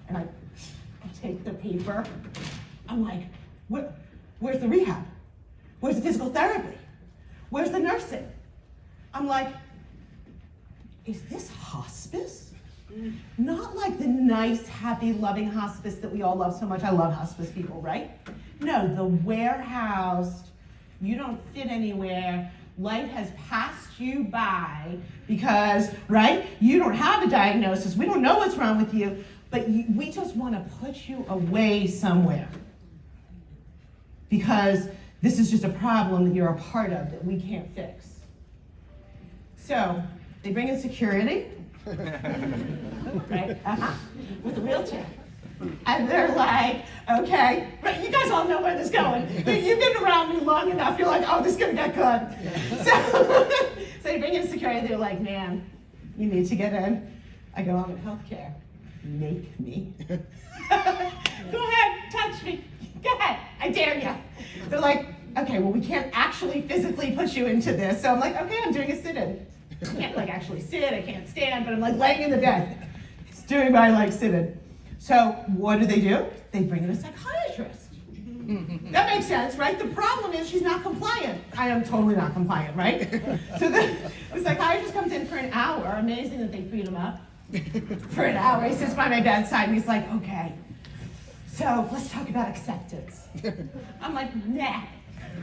And I take the paper. I'm like, where's the rehab? Where's the physical therapy? Where's the nursing? I'm like, is this hospice? Not like the nice, happy, loving hospice that we all love so much. I love hospice people, right? No, the warehoused, you don't fit anywhere. Life has passed you by because, right, you don't have a diagnosis. We don't know what's wrong with you, but we just want to put you away somewhere because this is just a problem that you're a part of that we can't fix. So they bring in security, right, with a wheelchair. And they're like, okay, right, you guys all know where this is going. You've been around me long enough, you're like, oh, this is gonna get good. So they bring in security, they're like, man, you need to get in. I go, I'm in healthcare. Make me. Go ahead, touch me. Go ahead, I dare you. They're like, okay, well, we can't actually physically put you into this. So I'm like, okay, I'm doing a sit-in. I can't like actually sit, I can't stand, but I'm like laying in the bed. It's doing my like sit-in. So what do? They bring in a psychiatrist. That makes sense, right? The problem is she's not compliant. I am totally not compliant, right? So the psychiatrist comes in for an hour. Amazing that they freed him up. For an hour, he sits by my bedside and he's like, okay, so let's talk about acceptance. I'm like, nah.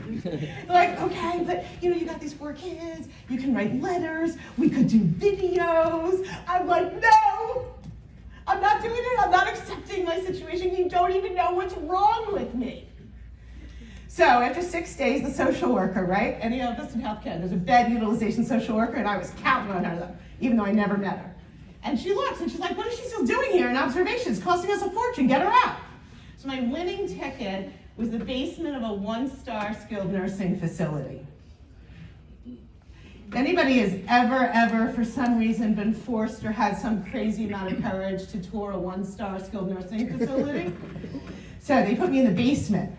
They're like, okay, but you got these 4 kids, you can write letters, we could do videos. I'm like, no, I'm not doing it, I'm not accepting my situation, you don't even know what's wrong with me. So after 6 days, the social worker, right? Any of us in healthcare, there's a bed utilization social worker, and I was counting on her, even though I never met her. And she looks, and she's like, what is she still doing here in observations? Costing us a fortune, get her out. So my winning ticket was the basement of a 1-star skilled nursing facility. If anybody has ever, for some reason, been forced or had some crazy amount of courage to tour a 1-star skilled nursing facility? So they put me in the basement,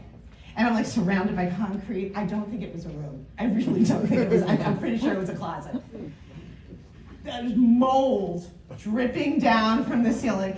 and I'm like surrounded by concrete. I don't think it was a room. I really don't think it was. I'm pretty sure it was a closet. There's mold dripping down from the ceiling.